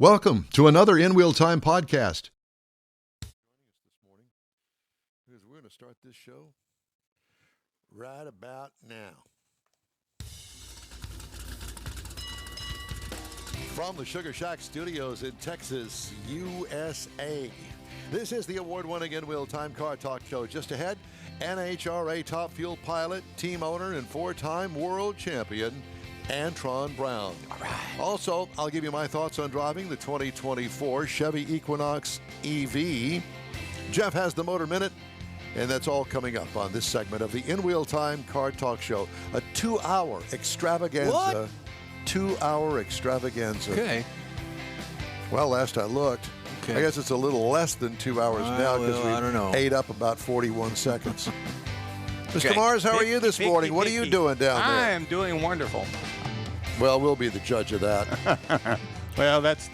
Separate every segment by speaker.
Speaker 1: Welcome to another InWheelTime podcast. We're going to start this show right about now. From the Sugar Shack Studios in Texas, USA. This is the award-winning InWheelTime Car Talk Show. Just ahead, NHRA Top Fuel pilot, team owner, and four-time world champion, Antron Brown.
Speaker 2: All right.
Speaker 1: Also, I'll give you my thoughts on driving the 2024 Chevy Equinox EV. Jeff has the Motor Minute, and that's all coming up on this segment of the InWheelTime Car Talk Show. A 2-hour extravaganza.
Speaker 2: What?
Speaker 1: 2-hour extravaganza.
Speaker 2: Okay.
Speaker 1: Well, last I looked, I guess it's a little less than 2 hours now because we ate up about 41 seconds. Mr. Mars, how are you this morning? What are you doing down there?
Speaker 3: I am doing wonderful.
Speaker 1: Well, we'll be the judge of that.
Speaker 3: Well, that's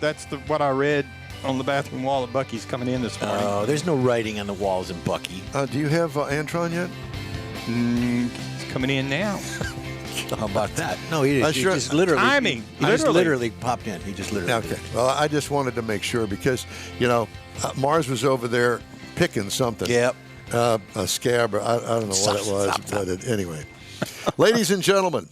Speaker 3: what I read on the bathroom wall at Bucky's coming in this morning.
Speaker 2: Oh, there's no writing on the walls in Bucky.
Speaker 1: Do you have Antron yet?
Speaker 3: He's coming in now.
Speaker 2: How about that? No, he just literally.
Speaker 3: Timing.
Speaker 2: He just literally popped in. He just literally.
Speaker 1: Okay. Well, I just wanted to make sure because, Mars was over there picking something.
Speaker 2: Yep.
Speaker 1: A scab, or I don't know what it was. But anyway. Ladies and gentlemen,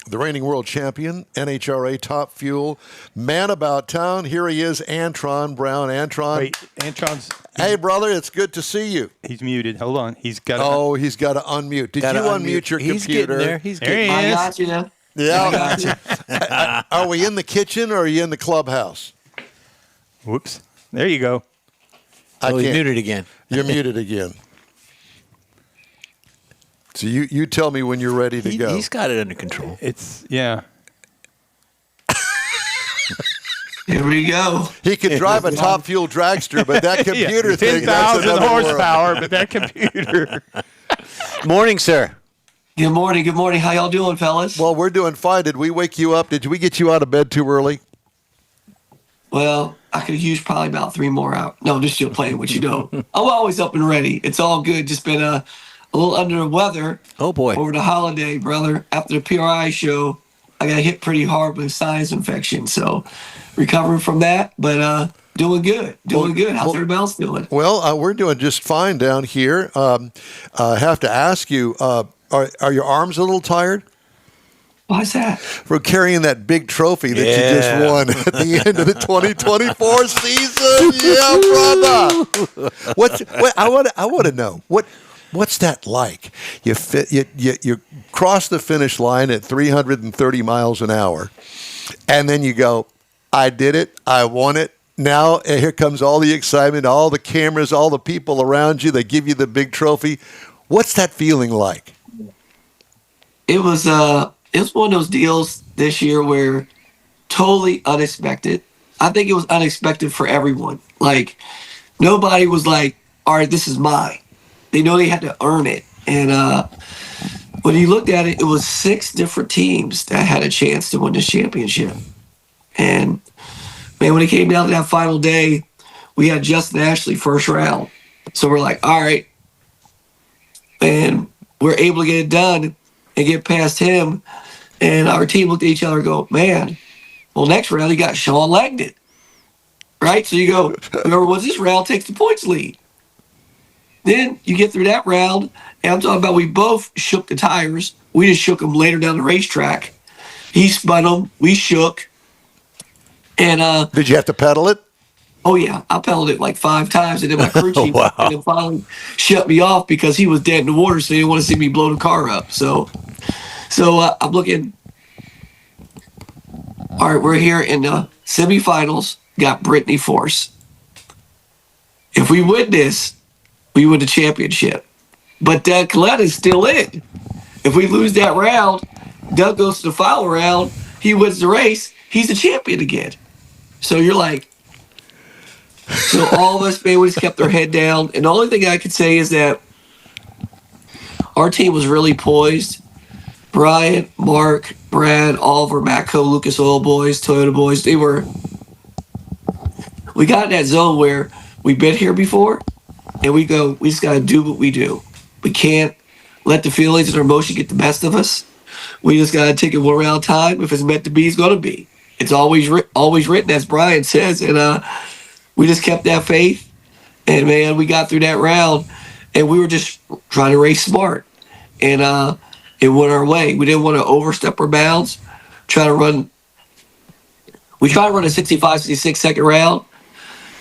Speaker 1: the reigning world champion, NHRA Top Fuel, man about town. Here he is, Antron Brown. Antron.
Speaker 3: Wait, Antron's.
Speaker 1: Hey, brother, it's good to see you.
Speaker 3: He's muted. Hold on. He's got.
Speaker 1: He's got to unmute. Did you unmute your
Speaker 2: He's
Speaker 1: computer?
Speaker 2: Getting there. He's
Speaker 3: there.
Speaker 2: getting
Speaker 3: He is.
Speaker 4: I got you now.
Speaker 1: Yeah. Are we in the kitchen or are you in the clubhouse?
Speaker 3: Whoops. There you go.
Speaker 2: He's muted again.
Speaker 1: You're muted again. So you tell me when you're ready to go.
Speaker 2: He's got it under control.
Speaker 3: Yeah.
Speaker 4: Here we go.
Speaker 1: He can drive a Top Fuel dragster, but that computer thing, that's
Speaker 3: 10,000
Speaker 1: another
Speaker 3: horsepower,
Speaker 1: world.
Speaker 3: but that computer.
Speaker 2: Morning, sir.
Speaker 4: Good morning. Good morning. How y'all doing, fellas?
Speaker 1: Well, we're doing fine. Did we wake you up? Did we get you out of bed too early?
Speaker 4: Well, I could have used probably about 3 more hours. No, just still playing what you know. I'm always up and ready. It's all good. Just been a little under the weather.
Speaker 2: Oh, boy.
Speaker 4: Over the holiday, brother. After the PRI show, I got hit pretty hard with a sinus infection. So recovering from that, but doing good. Doing good. How's everybody else doing?
Speaker 1: Well, we're doing just fine down here. I have to ask you, are your arms a little tired?
Speaker 4: Why's that?
Speaker 1: For carrying that big trophy that you just won at the end of the 2024 season. Yeah, brother. I want to know what's that like? You cross the finish line at 330 miles an hour, and then you go, I did it, I won it. Now here comes all the excitement, all the cameras, all the people around you. They give you the big trophy. What's that feeling like?
Speaker 4: It was one of those deals this year where totally unexpected. I think it was unexpected for everyone. Like nobody was like, all right, this is mine. They know they had to earn it. And when you looked at it, it was 6 different teams that had a chance to win this championship. And man, when it came down to that final day, we had Justin Ashley first round. So we're like, all right. And we're able to get it done and get past him. And our team looked at each other and go, man, well, next round you got Sean Langdon. Right? So you go, whoever wins this round takes the points lead. Then you get through that round, and I'm talking about we both shook the tires. We just shook them later down the racetrack. He spun them. We shook. And
Speaker 1: Did you have to pedal it?
Speaker 4: oh yeah, I pedaled it like 5 times, and then my crew chief and then finally shut me off because he was dead in the water, so he didn't want to see me blow the car up. So I'm looking. All right, we're here in the semifinals. Got Brittany Force. If we win this, we win the championship. But Doug Collette is still in. If we lose that round, Doug goes to the final round. He wins the race. He's the champion again. So you're like, so all of us, man, we just kept their head down. And the only thing I could say is that our team was really poised. Brian, Mark, Brad, Oliver, Matco, Lucas Oil Boys, Toyota Boys, we got in that zone where we've been here before, and we just got to do what we do. We can't let the feelings and our emotion get the best of us. We just got to take it one round at a time. If it's meant to be, it's going to be. it's always written, as Brian says, and we just kept that faith, and man, we got through that round, and we were just trying to race smart, and it went our way. We didn't want to overstep our bounds. We tried to run a 65, 66 second round,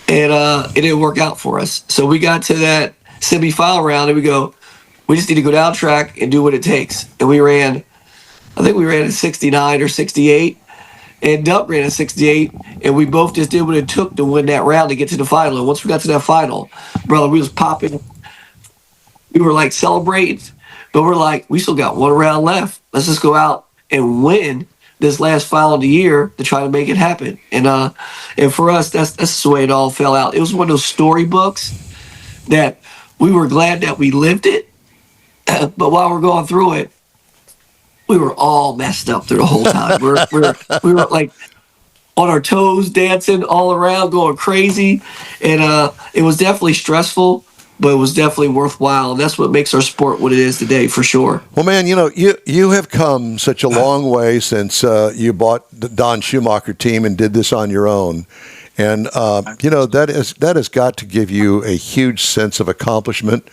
Speaker 4: and it didn't work out for us. So we got to that semi-final round, and we just need to go down track and do what it takes. And I think we ran a 69 or 68, and Duck ran a 68, and we both just did what it took to win that round to get to the final. And once we got to that final, brother, we was popping. We were like celebrating, but we're like, we still got one round left. Let's just go out and win this last final of the year to try to make it happen. And for us, that's the way it all fell out. It was one of those storybooks that we were glad that we lived it, but while we're going through it, we were all messed up through the whole time. We were like on our toes, dancing all around, going crazy, and it was definitely stressful, but it was definitely worthwhile, and that's what makes our sport what it is today, for sure.
Speaker 1: Well, man, you have come such a long way since you bought the Don Schumacher team and did this on your own. And, that has got to give you a huge sense of accomplishment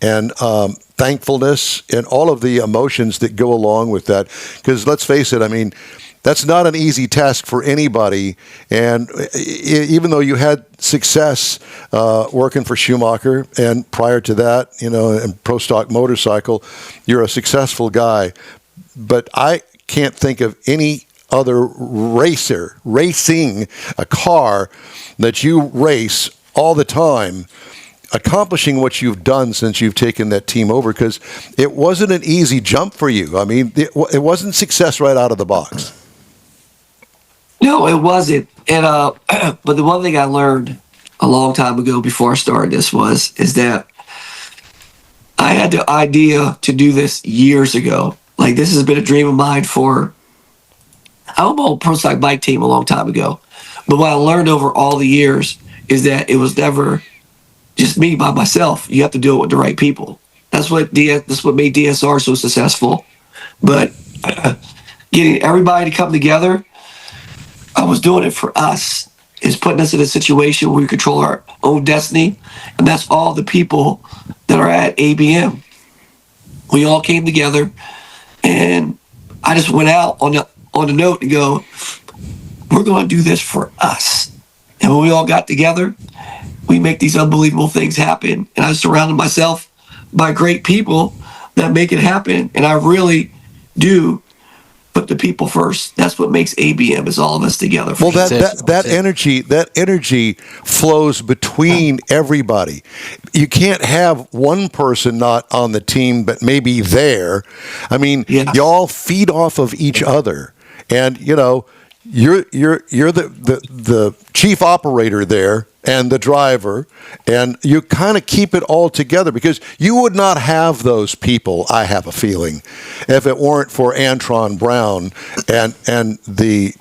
Speaker 1: and thankfulness and all of the emotions that go along with that. Because let's face it, I mean, that's not an easy task for anybody. And even though you had success working for Schumacher, and prior to that, in Pro Stock Motorcycle, you're a successful guy. But I can't think of any other racer racing a car that you race all the time, accomplishing what you've done since you've taken that team over, because it wasn't an easy jump for you. I mean, it wasn't success right out of the box.
Speaker 4: No, it wasn't. And but the one thing I learned a long time ago before I started this is that I had the idea to do this years ago. Like, this has been a dream of mine I was on a pro stock bike team a long time ago. But what I learned over all the years is that it was never just me by myself. You have to do it with the right people. That's what made DSR so successful. But getting everybody to come together, I was doing it for us. It's putting us in a situation where we control our own destiny, and that's all the people that are at ABM. We all came together, and I just went out on the note to go, we're going to do this for us. And when we all got together, we make these unbelievable things happen. And I surrounded myself by great people that make it happen. And I really do put the people first. That's what makes ABM, is all of us together.
Speaker 1: Well, that energy flows between everybody. You can't have one person not on the team but maybe there. I mean, you all feed off of each other, and you're the chief operator there and the driver, and you kind of keep it all together, because you would not have those people, I have a feeling, if it weren't for Antron Brown and the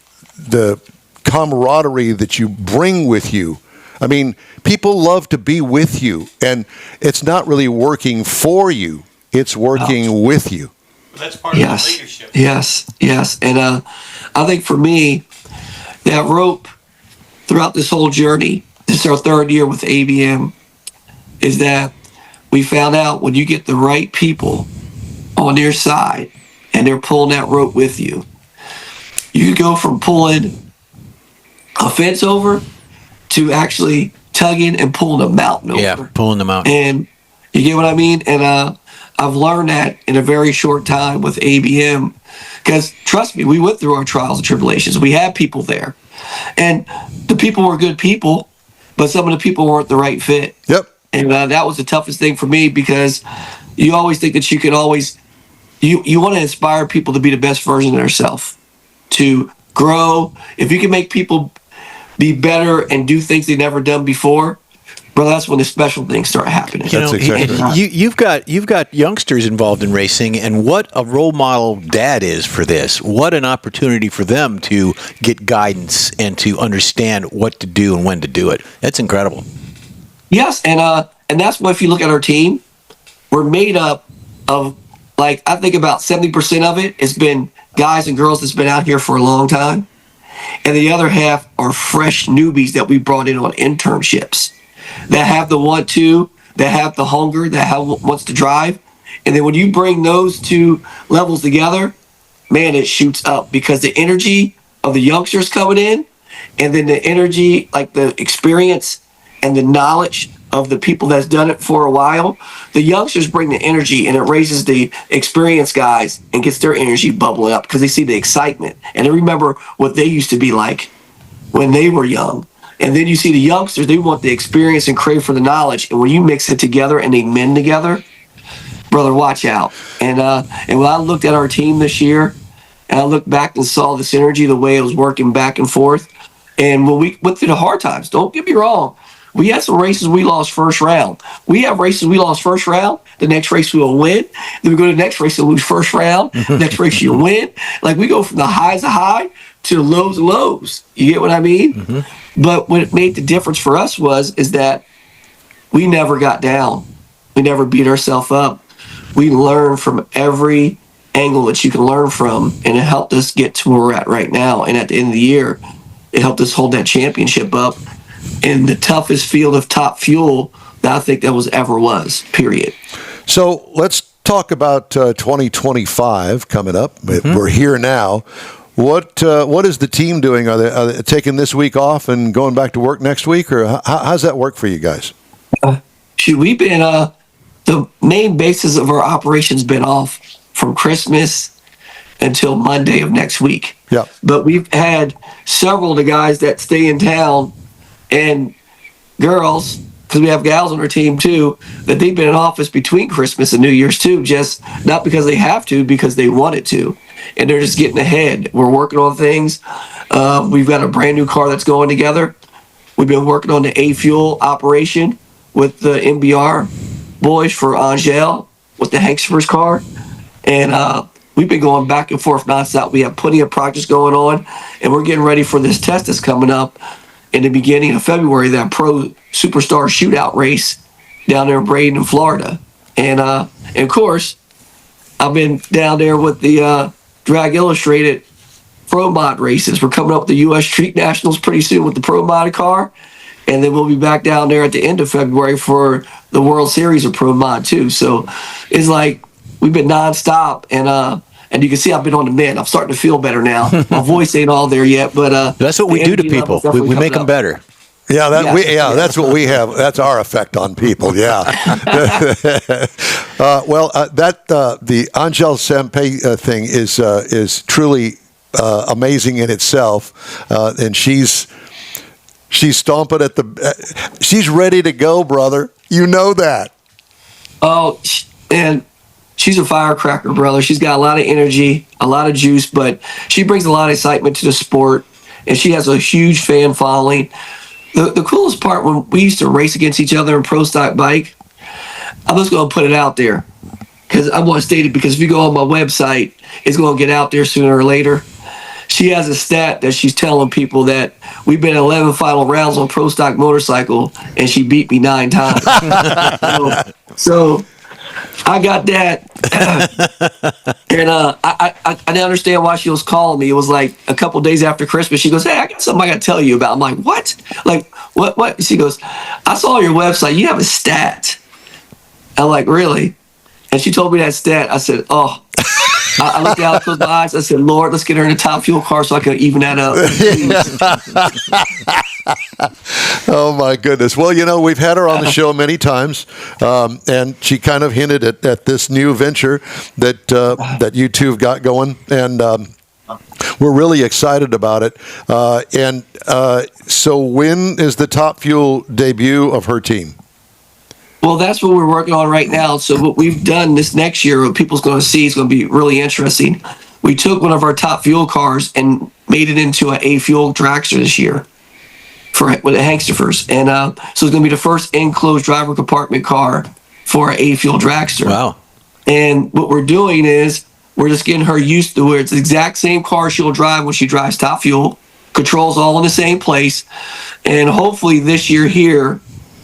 Speaker 1: camaraderie that you bring with you. I mean, people love to be with you, and it's not really working for you, it's working with you.
Speaker 3: That's part of the leadership.
Speaker 4: Yes. And I think for me, that rope throughout this whole journey, this is our third year with ABM, is that we found out when you get the right people on your side and they're pulling that rope with you, you go from pulling a fence over to actually tugging and pulling a mountain over.
Speaker 2: Yeah, pulling the mountain.
Speaker 4: And you get what I mean? And I've learned that in a very short time with ABM, because trust me, we went through our trials and tribulations. We had people there, and the people were good people, but some of the people weren't the right fit.
Speaker 1: Yep.
Speaker 4: And that was the toughest thing for me, because you always think that you can always, you want to inspire people to be the best version of themselves, to grow. If you can make people be better and do things they've never done before, bro, that's when the special things start happening.
Speaker 1: That's exactly right.
Speaker 2: You've got youngsters involved in racing, and what a role model Dad is for this. What an opportunity for them to get guidance and to understand what to do and when to do it. That's incredible.
Speaker 4: Yes, and that's why if you look at our team, we're made up of, like, I think about 70% of it has been guys and girls that's been out here for a long time. and the other half are fresh newbies that we brought in on internships that have the want to, that have the hunger, that wants to drive. And then when you bring those two levels together, man, it shoots up because the energy of the youngsters coming in, and then the energy, like the experience and the knowledge of the people that's done it for a while, the youngsters bring the energy, and it raises the experienced guys and gets their energy bubbling up because they see the excitement and they remember what they used to be like when they were young. And then you see the youngsters, they want the experience and crave for the knowledge. And when you mix it together and they mend together, brother, watch out. And when I looked at our team this year, and I looked back and saw the synergy, the way it was working back and forth. And when we went through the hard times, don't get me wrong, we had some races we lost first round. We have races we lost first round. The next race we will win. Then we go to the next race and lose first round. Next race you win. Like we go from the highs of high to the lows of lows. You get what I mean? Mm-hmm. But what made the difference for us is that we never got down. We never beat ourselves up. We learned from every angle that you can learn from, and it helped us get to where we're at right now. And at the end of the year, it helped us hold that championship up in the toughest field of top fuel that I think that was, period.
Speaker 1: So let's talk about 2025 coming up. Mm-hmm. We're here now. What is the team doing? Are they taking this week off and going back to work next week, or how's that work for you guys?
Speaker 4: We've been the main basis of our operations been off from Christmas until Monday of next week.
Speaker 1: Yeah.
Speaker 4: But we've had several of the guys that stay in town and girls, because we have gals on our team too, that they've been in office between Christmas and New Year's too, just not because they have to, because they wanted to. And they're just getting ahead. We're working on things. We've got a brand new car that's going together. We've been working on the A-Fuel operation with the MBR boys for Angel with the Hankster's car. And we've been going back and forth nonstop. We have plenty of projects going on, and we're getting ready for this test that's coming up in the beginning of February, that pro superstar shootout race down there in Braden, Florida. And of course, I've been down there with the Drag Illustrated Pro Mod races. We're coming up with the U.S. Street Nationals pretty soon with the Pro Mod car. And then we'll be back down there at the end of February for the World Series of Pro Mod too. So it's like we've been nonstop, and you can see I've been on the mend. I'm starting to feel better now. My voice ain't all there yet, but
Speaker 2: that's what we do to people. We make them better.
Speaker 1: Yeah, that's what we have. That's our effect on people. Yeah. The Angel Sempe thing is truly amazing in itself, and she's stomping at she's ready to go, brother. You know that.
Speaker 4: Oh, and she's a firecracker, brother. She's got a lot of energy, a lot of juice, but she brings a lot of excitement to the sport, and she has a huge fan following. The coolest part, when we used to race against each other in pro stock bike, I'm just going to put it out there because I want to state it, because if you go on my website, it's going to get out there sooner or later. She has a stat that she's telling people that we've been in 11 final rounds on pro stock motorcycle, and she beat me 9 times. so I got that. And I didn't understand why she was calling me. It was like a couple days after Christmas. She goes, "Hey, I got something I got to tell you about." I'm like, "What? Like, what?" She goes, "I saw your website. You have a stat." I'm like, "Really?" And she told me that stat. I said, "Oh." I looked out, closed my eyes. I said, "Lord, let's get her in a top fuel car so I can even that up."
Speaker 1: Oh, my goodness. Well, we've had her on the show many times, and she kind of hinted at this new venture that you two have got going, and we're really excited about it. So when is the Top Fuel debut of her team?
Speaker 4: Well, that's what we're working on right now. So what we've done this next year, what people's going to see is going to be really interesting. We took one of our top fuel cars and made it into an A-Fuel dragster this year with the Hanksters. And so it's going to be the first enclosed driver compartment car for an A-Fuel dragster.
Speaker 2: Wow.
Speaker 4: And what we're doing is we're just getting her used to where it's the exact same car she'll drive when she drives top fuel, controls all in the same place. And hopefully this year here,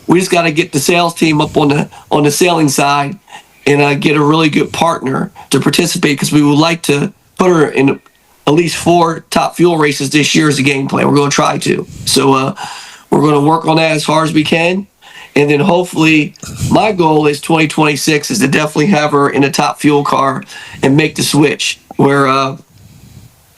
Speaker 4: we just got to get the sales team up on the sailing side and get a really good partner to participate, because we would like to put her in at least 4 top fuel races this year as a game plan. We're going to try to. So we're going to work on that as hard as we can. And then hopefully my goal is 2026 is to definitely have her in a top fuel car and make the switch where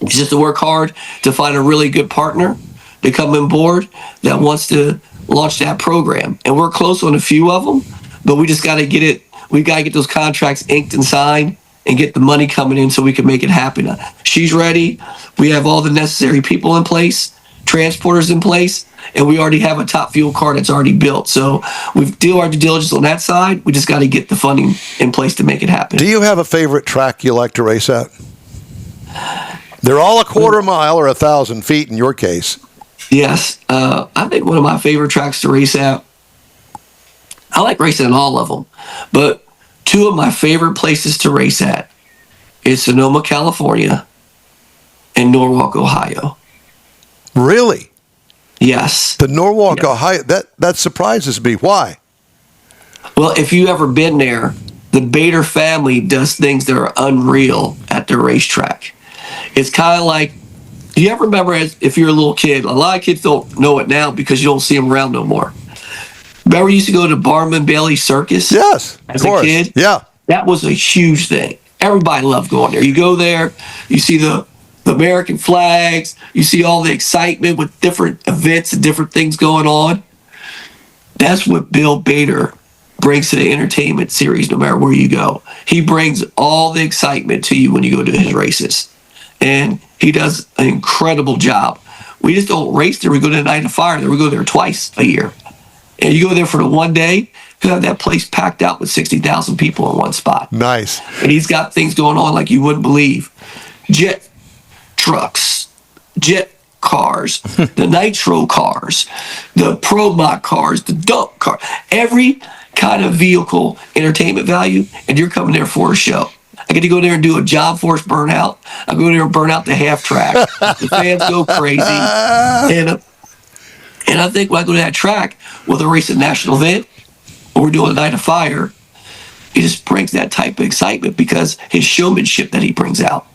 Speaker 4: just to work hard to find a really good partner to come on board that wants to launch that program. And we're close on a few of them, but we just got to get it. We got to get those contracts inked and signed and get the money coming in so we can make it happen. She's ready. We have all the necessary people in place, transporters in place, and we already have a top fuel car that's already built. So we've done our due diligence on that side. We just got to get the funding in place to make it happen.
Speaker 1: Do you have a favorite track you like to race at? They're all a quarter mile or 1,000 feet in your case.
Speaker 4: Yes. I think one of my favorite tracks to race at, I like racing at all of them, but 2 of my favorite places to race at is Sonoma, California, and Norwalk, Ohio.
Speaker 1: Really?
Speaker 4: Yes.
Speaker 1: The Norwalk, Ohio, that surprises me. Why?
Speaker 4: Well, if you've ever been there, the Bader family does things that are unreal at the racetrack. It's kind of like, do you ever remember if you're a little kid? A lot of kids don't know it now because you don't see them around no more. Remember you used to go to Barnum and Bailey Circus?
Speaker 1: Yes,
Speaker 4: as
Speaker 1: of course.
Speaker 4: A kid?
Speaker 1: Yeah.
Speaker 4: That was a huge thing. Everybody loved going there. You go there, you see the American flags, you see all the excitement with different events and different things going on. That's what Bill Bader brings to the entertainment series no matter where you go. He brings all the excitement to you when you go to his races. And he does an incredible job. We just don't race there. We go to the Night of Fire there. We go there twice a year. And you go there for the one day, you have that place packed out with 60,000 people in one spot.
Speaker 1: Nice.
Speaker 4: And he's got things going on like you wouldn't believe. Jet trucks, jet cars, the nitro cars, the pro mod cars, the dump car, every kind of vehicle entertainment value, and you're coming there for a show. I get to go there and do a John Force burnout. I go there and burn out the half track. The fans go crazy. And I think when I go to that track, whether we're racing a national event or we're doing a Night of Fire, he just brings that type of excitement because his showmanship that he brings out.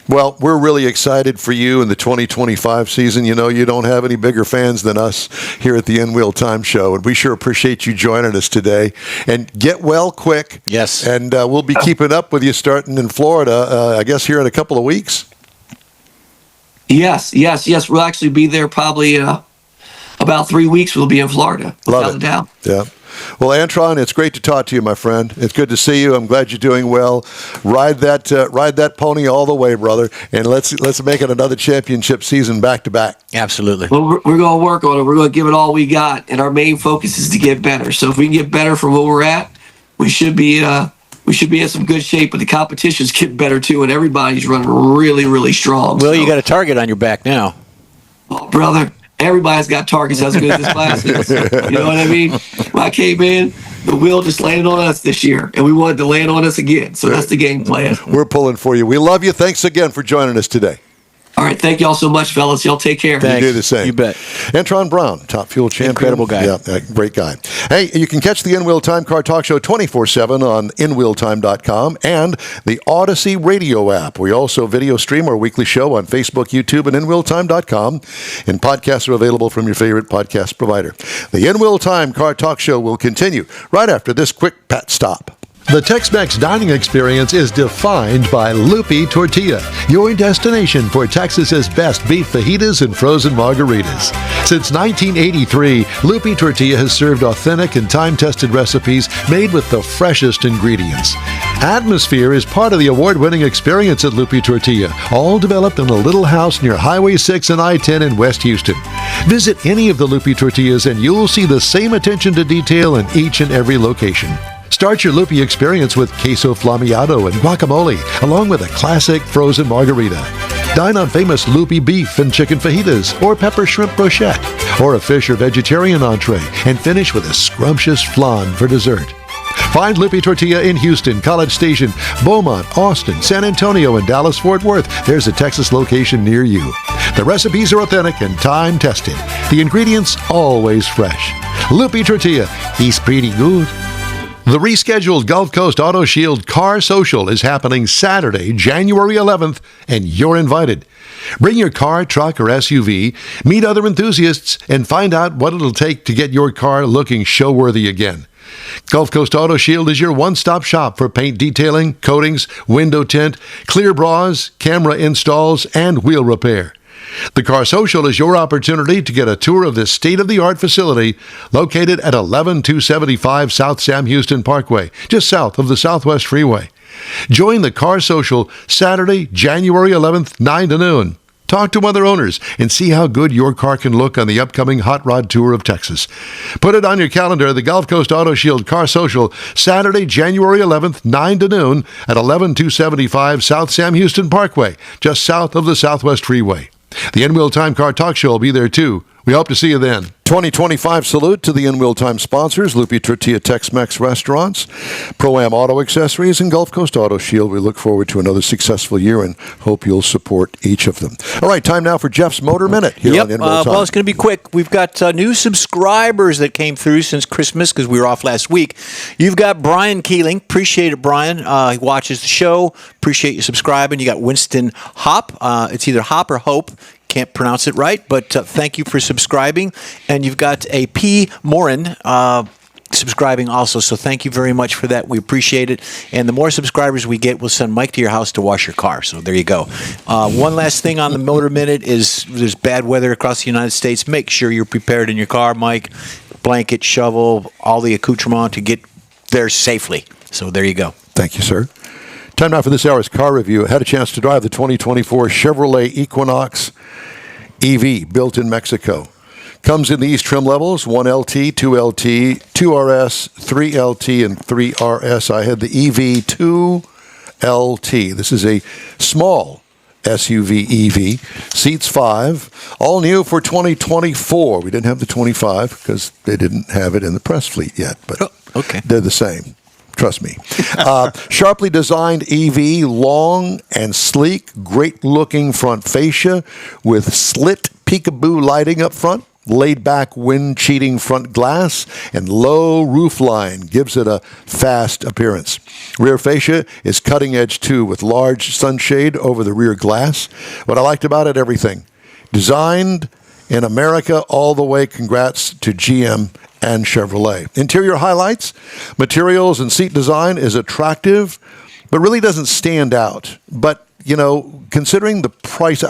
Speaker 1: Well, we're really excited for you in the 2025 season. You know, you don't have any bigger fans than us here at the InWheelTime Show, and we sure appreciate you joining us today. And get well quick.
Speaker 2: Yes.
Speaker 1: And we'll be keeping up with you starting in Florida, I guess, here in a couple of weeks.
Speaker 4: Yes. We'll actually be there probably about 3 weeks. We'll be in Florida.
Speaker 1: Love it.
Speaker 4: Down.
Speaker 1: Yeah. Well, Antron, it's great to talk to you, my friend. It's good to see you. I'm glad you're doing well. Ride that pony all the way, brother, and let's make it another championship season back to back.
Speaker 2: Absolutely.
Speaker 4: Well, we're going to work on it. We're going to give it all we got, and our main focus is to get better. So if we can get better from where we're at, we should be in some good shape. But the competition's getting better too, and everybody's running really, really strong.
Speaker 2: Well, you got a target on your back now.
Speaker 4: Oh, brother. Everybody's got targets as good as this class is. You know what I mean? When I came in, the wheel just landed on us this year, and we wanted to land on us again. So that's the game plan.
Speaker 1: We're pulling for you. We love you. Thanks again for joining us today.
Speaker 4: All right. Thank y'all so much, fellas. Y'all take care.
Speaker 1: You do the same.
Speaker 2: You bet.
Speaker 1: Antron Brown, Top Fuel champion.
Speaker 2: Incredible guy.
Speaker 1: Yeah, great guy. Hey, you can catch the InWheelTime Car Talk Show 24/7 on InWheelTime.com and the Odyssey radio app. We also video stream our weekly show on Facebook, YouTube, and InWheelTime.com. And podcasts are available from your favorite podcast provider. The InWheelTime Car Talk Show will continue right after this quick pet stop.
Speaker 5: The Tex-Mex dining experience is defined by Lupi Tortilla, your destination for Texas's best beef fajitas and frozen margaritas. Since 1983, Lupi Tortilla has served authentic and time-tested recipes made with the freshest ingredients. Atmosphere is part of the award-winning experience at Lupi Tortilla, all developed in a little house near Highway 6 and I-10 in West Houston. Visit any of the Lupi Tortillas and you'll see the same attention to detail in each and every location. Start your Lupi experience with queso flammeado and guacamole, along with a classic frozen margarita. Dine on famous Lupi beef and chicken fajitas, or pepper shrimp brochette, or a fish or vegetarian entree, and finish with a scrumptious flan for dessert. Find Lupi Tortilla in Houston, College Station, Beaumont, Austin, San Antonio, and Dallas-Fort Worth. There's a Texas location near you. The recipes are authentic and time-tested. The ingredients always fresh. Lupi Tortilla, he's pretty good. The rescheduled Gulf Coast Auto Shield Car Social is happening Saturday, January 11th, and you're invited. Bring your car, truck, or SUV, meet other enthusiasts, and find out what it'll take to get your car looking show-worthy again. Gulf Coast Auto Shield is your one-stop shop for paint detailing, coatings, window tint, clear bras, camera installs, and wheel repair. The Car Social is your opportunity to get a tour of this state-of-the-art facility located at 11275 South Sam Houston Parkway, just south of the Southwest Freeway. Join the Car Social Saturday, January 11th, 9 to noon. Talk to other owners and see how good your car can look on the upcoming Hot Rod Tour of Texas. Put it on your calendar, the Gulf Coast Auto Shield Car Social, Saturday, January 11th, 9 to noon at 11275 South Sam Houston Parkway, just south of the Southwest Freeway. The InWheelTime Car Talk Show will be there too. We hope to see you then.
Speaker 1: 2025 salute to the InWheelTime sponsors, Lupi Tortilla Tex-Mex Restaurants, Pro-Am Auto Accessories, and Gulf Coast Auto Shield. We look forward to another successful year and hope you'll support each of them. All right, time now for Jeff's Motor Minute here on InWheelTime.
Speaker 2: Well, it's going to be quick. We've got new subscribers that came through since Christmas because we were off last week. You've got Brian Keeling. Appreciate it, Brian. He watches the show. Appreciate you subscribing. You got Winston Hop. It's either Hop or Hope. Can't pronounce it right, but thank you for subscribing. And you've got a P. Morin subscribing also, so thank you very much for that. We appreciate it. And the more subscribers we get, we'll send Mike to your house to wash your car. So there you go. One last thing on the Motor Minute is there's bad weather across the United States. Make sure you're prepared in your car, Mike. Blanket, shovel, all the accoutrement to get there safely. So there you go.
Speaker 1: Thank you, sir. Time now for this hour's car review. I had a chance to drive the 2024 Chevrolet Equinox EV, built in Mexico. Comes in these trim levels, 1LT, 2LT, 2RS, 3LT, and 3RS. I had the EV 2LT. This is a small SUV EV. Seats 5. All new for 2024. We didn't have the 25 because they didn't have it in the press fleet yet, but
Speaker 2: okay.
Speaker 1: They're the same. Trust me. Sharply designed EV, long and sleek, great-looking front fascia with slit peekaboo lighting up front, laid-back wind-cheating front glass, and low roof line gives it a fast appearance. Rear fascia is cutting-edge, too, with large sunshade over the rear glass. What I liked about it, everything. Designed in America all the way. Congrats to GM and Chevrolet. Interior highlights, materials and seat design is attractive, but really doesn't stand out. But, you know, considering the price,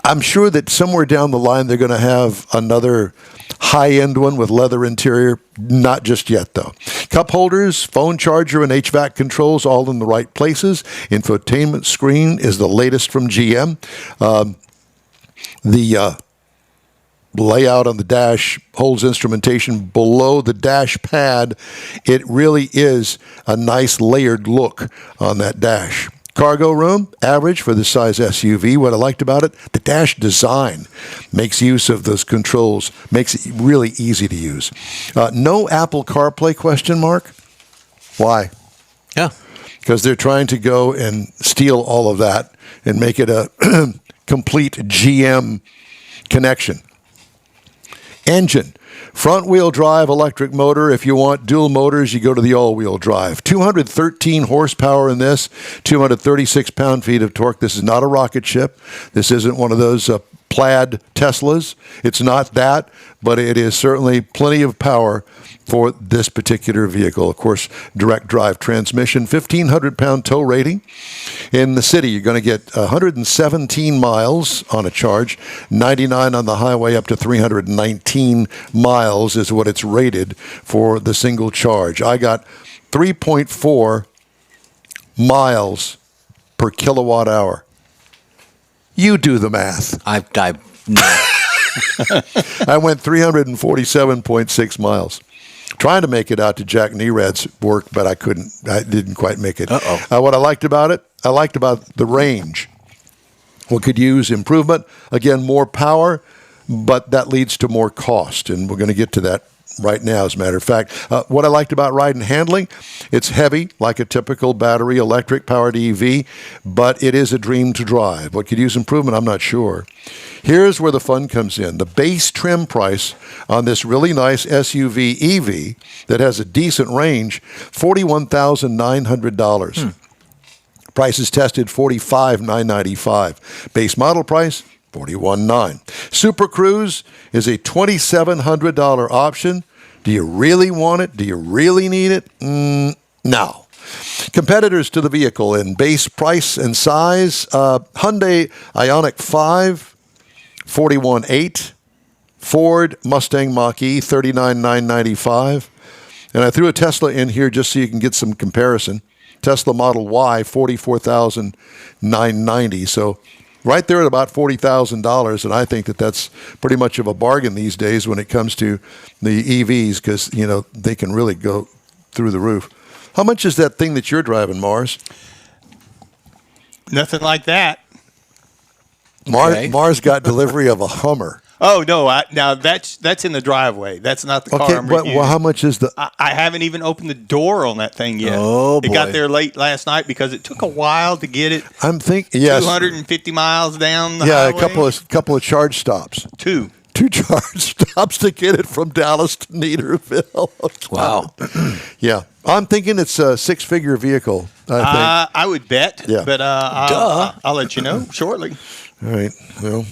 Speaker 1: I'm sure that somewhere down the line they're going to have another high-end one with leather interior. Not just yet, though. Cup holders, phone charger, and HVAC controls all in the right places. Infotainment screen is the latest from GM. The layout on the dash holds instrumentation below the dash pad. It really is a nice layered look on that dash. Cargo room, average for this size SUV. What I liked about it, the dash design makes use of those controls, makes it really easy to use. No Apple CarPlay question mark. Why?
Speaker 2: Yeah.
Speaker 1: Because they're trying to go and steal all of that and make it a complete GM connection. Engine, front-wheel drive electric motor. If you want dual motors, you go to the all-wheel drive. 213 horsepower in this, 236 pound-feet of torque. This is not a rocket ship. This isn't one of those plaid Teslas. It's not that, but it is certainly plenty of power for this particular vehicle. Of course, direct drive transmission, 1,500-pound tow rating. In the city, you're going to get 117 miles on a charge, 99 on the highway, up to 319 miles is what it's rated for the single charge. I got 3.4 miles per kilowatt hour. You do the math.
Speaker 2: I
Speaker 1: went 347.6 miles. Trying to make it out to Jack Nerad's work, but I couldn't. I didn't quite make it. What I liked about it, I liked about the range. What could use improvement? Again, more power. but that leads to more cost, and we're going to get to that right now, as a matter of fact. What I liked about ride and handling, it's heavy, like a typical battery electric powered EV, but it is a dream to drive. What could use improvement, I'm not sure. Here's where the fun comes in. The base trim price on this really nice SUV EV that has a decent range, $41,900. Price is tested $45,995. Base model price, $41,900. Super Cruise is a $2,700 option. Do you really want it? Do you really need it? No. Competitors to the vehicle in base price and size, Hyundai Ioniq 5, $41,800. Ford Mustang Mach-E, $39,995. And I threw a Tesla in here just so you can get some comparison. Tesla Model Y, $44,990. So right there at about $40,000, and I think that that's pretty much of a bargain these days when it comes to the EVs, because they can really go through the roof. How much is that thing that you're driving, Mars?
Speaker 3: Nothing like that.
Speaker 1: Mars got delivery of a Hummer.
Speaker 3: Oh no! Now that's in the driveway. That's not the car.
Speaker 1: Okay,
Speaker 3: I'm
Speaker 1: but
Speaker 3: reviewing.
Speaker 1: how much is the?
Speaker 3: I haven't even opened the door on that thing yet.
Speaker 1: Oh, boy.
Speaker 3: It got there late last night because it took a while to get it.
Speaker 1: I'm thinking, yes,
Speaker 3: 250 miles down the
Speaker 1: yeah,
Speaker 3: highway.
Speaker 1: a couple of charge stops.
Speaker 3: Two
Speaker 1: charge stops to get it from Dallas to Neederville.
Speaker 2: Wow.
Speaker 1: Yeah, I'm thinking it's a six-figure vehicle. I
Speaker 3: I would bet.
Speaker 1: Yeah.
Speaker 3: But I'll let you know shortly.
Speaker 1: think. All right. Well,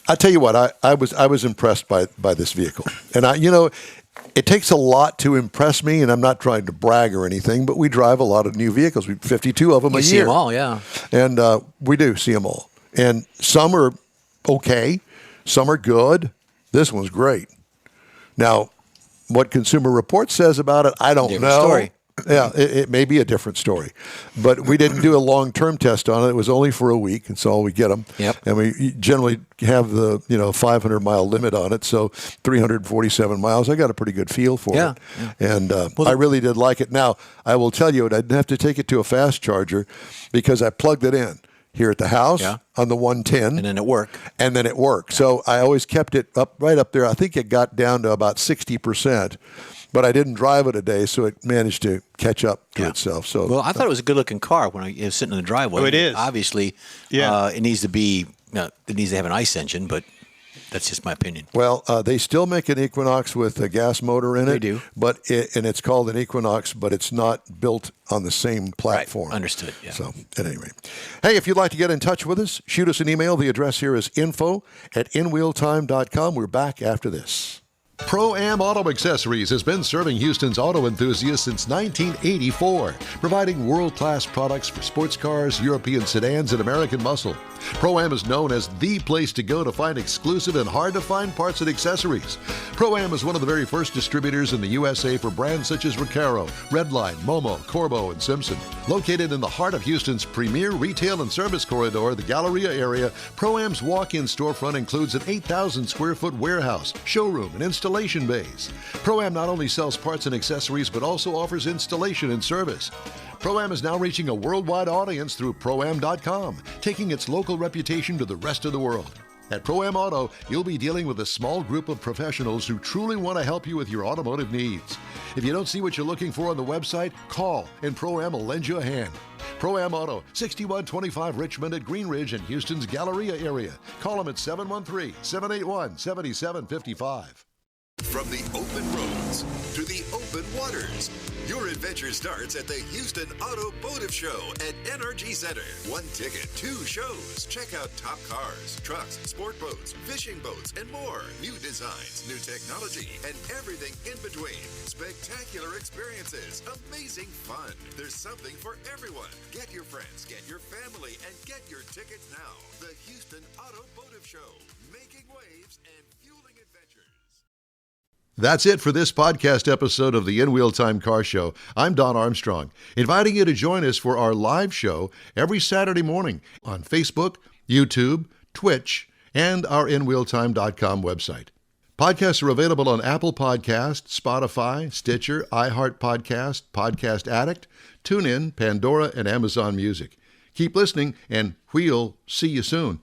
Speaker 1: I tell you what, I was impressed by this vehicle, and it takes a lot to impress me, and I'm not trying to brag or anything, but we drive a lot of new vehicles. We 52 of them a
Speaker 2: You
Speaker 1: year.
Speaker 2: see them all, yeah.
Speaker 1: And we do see them all. And some are okay, some are good. This one's great. Now, what Consumer Reports says about it, I don't
Speaker 2: Different
Speaker 1: know.
Speaker 2: story.
Speaker 1: Yeah, it may be a different story. But we didn't do a long-term test on it. It was only for a week, and so we get them.
Speaker 2: Yep.
Speaker 1: And we generally have the 500-mile limit on it, so 347 miles. I got a pretty good feel for
Speaker 2: Yeah,
Speaker 1: it. And I really did like it. Now, I will tell you, I didn't have to take it to a fast charger because I plugged it in here at the house on the 110.
Speaker 2: And then it worked.
Speaker 1: And then it worked. So I always kept it right up there. I think it got down to about 60%. But I didn't drive it a day, so it managed to catch up to itself. So,
Speaker 2: Well, I thought it was a good-looking car when I was sitting in the driveway.
Speaker 3: Oh, it is.
Speaker 2: Obviously,
Speaker 3: Yeah.
Speaker 2: it needs to be. It needs to have an ICE engine, but that's just my opinion.
Speaker 1: well, they still make an Equinox with a gas motor in it.
Speaker 2: They do.
Speaker 1: But and it's called an Equinox, but it's not built on the same platform.
Speaker 2: Understood, yeah.
Speaker 1: So, at any rate. Hey, if you'd like to get in touch with us, shoot us an email. The address here is info@InWheelTime.com. We're back after this.
Speaker 5: Pro-Am Auto Accessories has been serving Houston's auto enthusiasts since 1984, providing world-class products for sports cars, European sedans, and American muscle. Pro-Am is known as the place to go to find exclusive and hard-to-find parts and accessories. Pro-Am is one of the very first distributors in the USA for brands such as Recaro, Redline, Momo, Corbo, and Simpson. Located in the heart of Houston's premier retail and service corridor, the Galleria area, Pro-Am's walk-in storefront includes an 8,000-square-foot warehouse, showroom, and installation bays. Pro-Am not only sells parts and accessories, but also offers installation and service. Pro-Am is now reaching a worldwide audience through Pro-Am.com, taking its local reputation to the rest of the world. At Pro-Am Auto, you'll be dealing with a small group of professionals who truly want to help you with your automotive needs. If you don't see what you're looking for on the website, call and Pro-Am will lend you a hand. Pro-Am Auto, 6125 Richmond at Green Ridge in Houston's Galleria area. Call them at 713-781-7755.
Speaker 6: From the open roads to the open waters, your adventure starts at the Houston Automotive Show at NRG Center. One ticket, two shows. Check out top cars, trucks, sport boats, fishing boats, and more. New designs, new technology, and everything in between. Spectacular experiences, amazing fun. There's something for everyone. Get your friends, get your family, and get your tickets now. The Houston Automotive Show, making waves and fueling adventures.
Speaker 5: That's it for this podcast episode of the InWheelTime Car Show. I'm Don Armstrong, inviting you to join us for our live show every Saturday morning on Facebook, YouTube, Twitch, and our InWheelTime.com website. Podcasts are available on Apple Podcasts, Spotify, Stitcher, iHeart Podcast, Podcast Addict, TuneIn, Pandora, and Amazon Music. Keep listening, and we'll see you soon.